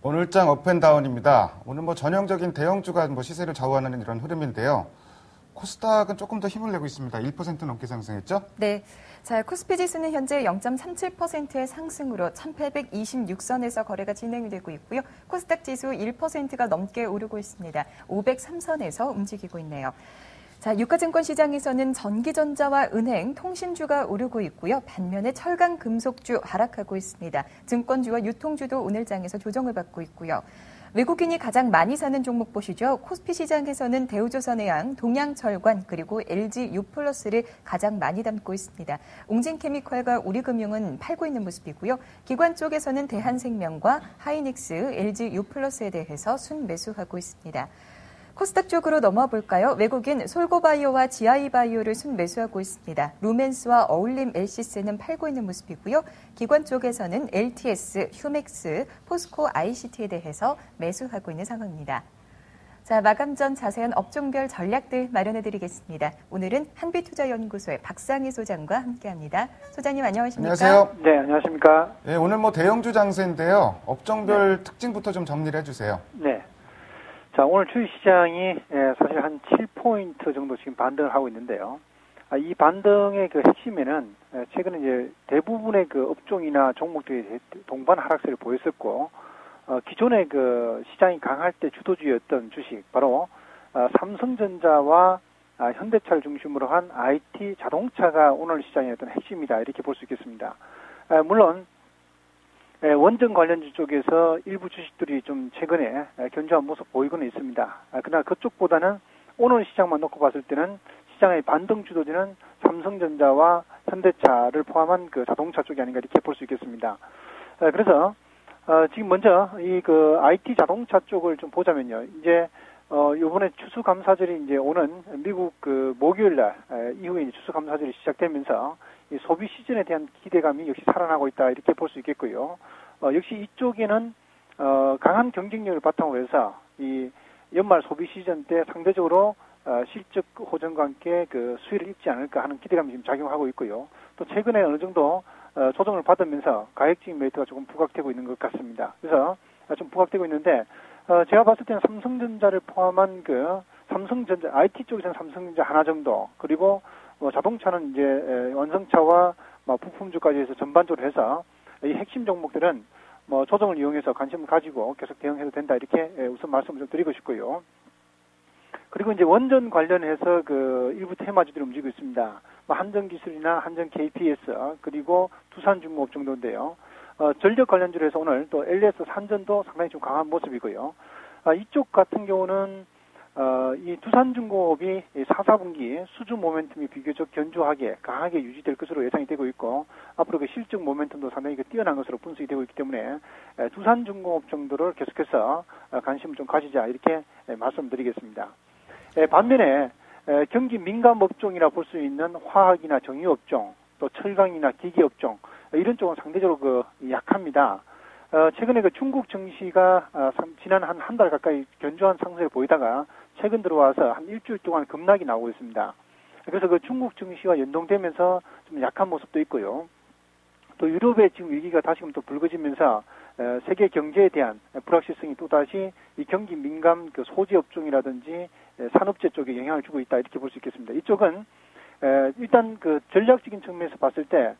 오늘장 업앤다운입니다. 오늘 전형적인 대형주가 시세를 좌우하는 이런 흐름인데요. 코스닥은 조금 더 힘을 내고 있습니다. 1% 넘게 상승했죠? 네. 자, 코스피 지수는 현재 0.37%의 상승으로 1826선에서 거래가 진행이 되고 있고요. 코스닥 지수 1%가 넘게 오르고 있습니다. 503선에서 움직이고 있네요. 자, 유가증권 시장에서는 전기전자와 은행, 통신주가 오르고 있고요. 반면에 철강, 금속주 하락하고 있습니다. 증권주와 유통주도 오늘 장에서 조정을 받고 있고요. 외국인이 가장 많이 사는 종목 보시죠. 코스피 시장에서는 대우조선해양, 동양철관, 그리고 LG유플러스를 가장 많이 담고 있습니다. 웅진케미컬과 우리금융은 팔고 있는 모습이고요. 기관 쪽에서는 대한생명과 하이닉스, LG유플러스에 대해서 순매수하고 있습니다. 코스닥 쪽으로 넘어와 볼까요? 외국인 솔고바이오와 지아이바이오를 순매수하고 있습니다. 루멘스와 어울림 LC스는 팔고 있는 모습이고요. 기관 쪽에서는 LTS, 휴맥스, 포스코 ICT에 대해서 매수하고 있는 상황입니다. 자, 마감 전 자세한 업종별 전략들 마련해드리겠습니다. 오늘은 한빛투자연구소의 박상희 소장과 함께합니다. 소장님 안녕하십니까? 안녕하세요. 네, 안녕하십니까? 네, 오늘 대형주 장세인데요. 업종별 특징부터 좀 정리를 해주세요. 네. 자, 오늘 주식시장이 사실 한 7포인트 정도 지금 반등을 하고 있는데요. 이 반등의 그 핵심에는 최근에 이제 대부분의 그 업종이나 종목들이 동반 하락세를 보였었고, 기존의 그 시장이 강할 때 주도주였던 주식, 바로 삼성전자와 현대차를 중심으로 한 IT 자동차가 오늘 시장의 어떤 핵심이다, 이렇게 볼 수 있겠습니다. 물론 원전 관련주 쪽에서 일부 주식들이 좀 최근에 견조한 모습 보이고는 있습니다. 그러나 그쪽보다는 오늘 시장만 놓고 봤을 때는 시장의 반등 주도주는 삼성전자와 현대차를 포함한 그 자동차 쪽이 아닌가, 이렇게 볼 수 있겠습니다. 그래서 지금 먼저 이 그 IT 자동차 쪽을 좀 보자면요. 이제 요번에 추수감사절이 이제 오는 미국 그 목요일 날 이후에 이제 추수감사절이 시작되면서 이 소비 시즌에 대한 기대감이 역시 살아나고 있다, 이렇게 볼 수 있겠고요. 역시 이쪽에는 강한 경쟁력을 바탕으로 해서 이 연말 소비 시즌 때 상대적으로 실적 호전과 함께 그 수혜를 입지 않을까 하는 기대감이 지금 작용하고 있고요. 또 최근에 어느 정도 조정을 받으면서 가격적인 메리트가 조금 부각되고 있는 것 같습니다. 그래서 좀 부각되고 있는데 제가 봤을 때는 삼성전자를 포함한 그 삼성전자 IT 쪽에서는 삼성전자 하나 정도, 그리고 자동차는 이제 완성차와 부품주까지 해서 전반적으로 해서 이 핵심 종목들은 조정을 이용해서 관심을 가지고 계속 대응해도 된다, 이렇게 우선 말씀을 좀 드리고 싶고요. 그리고 이제 원전 관련해서 그 일부 테마주들이 움직이고 있습니다. 한전기술이나 한전 KPS, 그리고 두산중공업 정도인데요. 전력 관련주로 해서 오늘 또 LS 산전도 상당히 좀 강한 모습이고요. 이쪽 같은 경우는 이 두산중공업이 4, 4분기 수주 모멘텀이 비교적 견조하게 강하게 유지될 것으로 예상이 되고 있고, 앞으로 그 실적 모멘텀도 상당히 뛰어난 것으로 분석이 되고 있기 때문에 두산중공업 정도를 계속해서 관심을 좀 가지자, 이렇게 말씀드리겠습니다. 반면에 경기 민감 업종이라 볼 수 있는 화학이나 정유업종, 또 철강이나 기계업종, 이런 쪽은 상대적으로 그 약합니다. 최근에 그 중국 증시가 지난 한 달 가까이 견조한 상승을 보이다가 최근 들어와서 한 일주일 동안 급락이 나오고 있습니다. 그래서 그 중국 증시와 연동되면서 좀 약한 모습도 있고요. 또 유럽의 지금 위기가 다시금 또 불거지면서 세계 경제에 대한 불확실성이 또다시 이 경기 민감 그 소재 업종이라든지 산업재 쪽에 영향을 주고 있다, 이렇게 볼 수 있겠습니다. 이쪽은 일단 그 전략적인 측면에서 봤을 때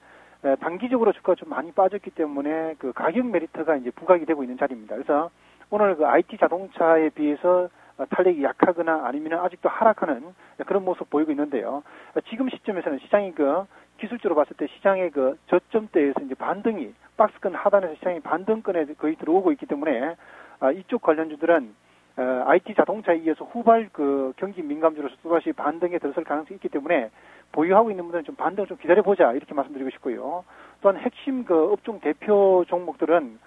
단기적으로 주가가 좀 많이 빠졌기 때문에 그 가격 메리트가 이제 부각이 되고 있는 자리입니다. 그래서 오늘 그 IT 자동차에 비해서 탄력이 약하거나 아니면 아직도 하락하는 그런 모습 보이고 있는데요. 지금 시점에서는 시장이 그 기술적으로 봤을 때 시장의 그 저점대에서 이제 반등이 박스권 하단에서 시장이 반등권에 거의 들어오고 있기 때문에 이쪽 관련주들은 IT 자동차에 이어서 후발 그 경기 민감주로서 또다시 반등에 들어설 가능성이 있기 때문에 보유하고 있는 분들은 좀 반등을 좀 기다려보자, 이렇게 말씀드리고 싶고요. 또한 핵심 그 업종 대표 종목들은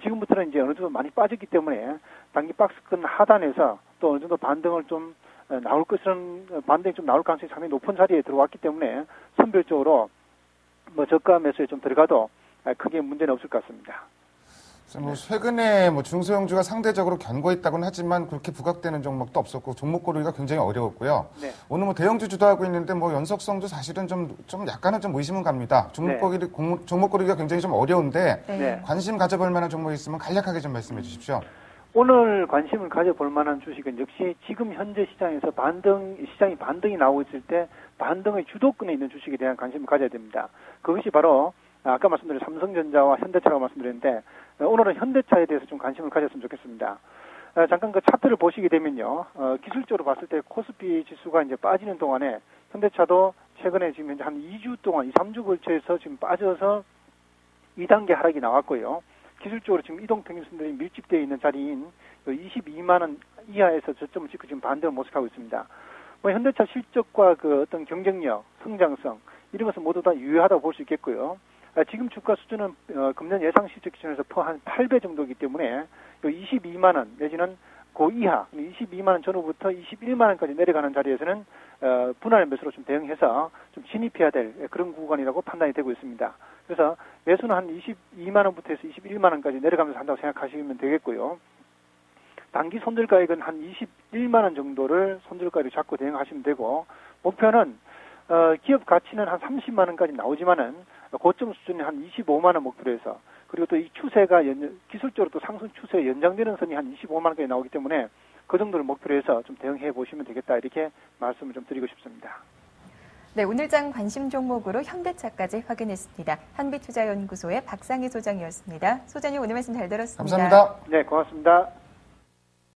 지금부터는 이제 어느 정도 많이 빠졌기 때문에 단기 박스권 하단에서 또 어느 정도 반등을 좀 나올 것은 반등이 좀 나올 가능성이 상당히 높은 자리에 들어왔기 때문에 선별적으로 저가 매수에 좀 들어가도 크게 문제는 없을 것 같습니다. 뭐 최근에 뭐 중소형주가 상대적으로 견고했다고는 하지만 그렇게 부각되는 종목도 없었고 종목 고르기가 굉장히 어려웠고요. 네. 오늘 뭐 대형주 주도하고 있는데 뭐 연속성도 사실은 좀 약간은 좀 의심은 갑니다. 종목 고르기가 굉장히 좀 어려운데 네. 관심 가져볼 만한 종목이 있으면 간략하게 좀 말씀해 주십시오. 오늘 관심을 가져볼 만한 주식은 역시 지금 현재 시장에서 시장이 반등이 나오고 있을 때 반등의 주도권에 있는 주식에 대한 관심을 가져야 됩니다. 그것이 바로 아까 말씀드린 삼성전자와 현대차라고 말씀드렸는데 오늘은 현대차에 대해서 좀 관심을 가졌으면 좋겠습니다. 잠깐 그 차트를 보시게 되면요, 기술적으로 봤을 때 코스피 지수가 이제 빠지는 동안에 현대차도 최근에 지금 현재 한 2주 동안, 2, 3주 걸쳐서 지금 빠져서 2단계 하락이 나왔고요. 기술적으로 지금 이동평균선들이 밀집되어 있는 자리인 22만 원 이하에서 저점을 찍고 지금 반등을 모색하고 있습니다. 뭐 현대차 실적과 그 어떤 경쟁력, 성장성 이런 것은 모두 다 유효하다고 볼 수 있겠고요. 지금 주가 수준은 금년 예상 실적 기준에서 한 8배 정도이기 때문에 22만 원 내지는 그 이하 22만 원 전후부터 21만 원까지 내려가는 자리에서는 분할 매수로 좀 대응해서 좀 진입해야 될 그런 구간이라고 판단이 되고 있습니다. 그래서 매수는 한 22만 원부터 해서 21만 원까지 내려가면서 한다고 생각하시면 되겠고요. 단기 손절가액은 한 21만 원 정도를 손절가액을 잡고 대응하시면 되고, 목표는 기업 가치는 한 30만 원까지 나오지만은 고점 수준이 한 25만 원 목표로 해서, 그리고 또 이 추세가 기술적으로 또 상승 추세에 연장되는 선이 한 25만 원까지 나오기 때문에 그 정도를 목표로 해서 좀 대응해 보시면 되겠다, 이렇게 말씀을 좀 드리고 싶습니다. 네, 오늘장 관심 종목으로 현대차까지 확인했습니다. 한빛투자연구소의 박상희 소장이었습니다. 소장님 오늘 말씀 잘 들었습니다. 감사합니다. 네, 고맙습니다.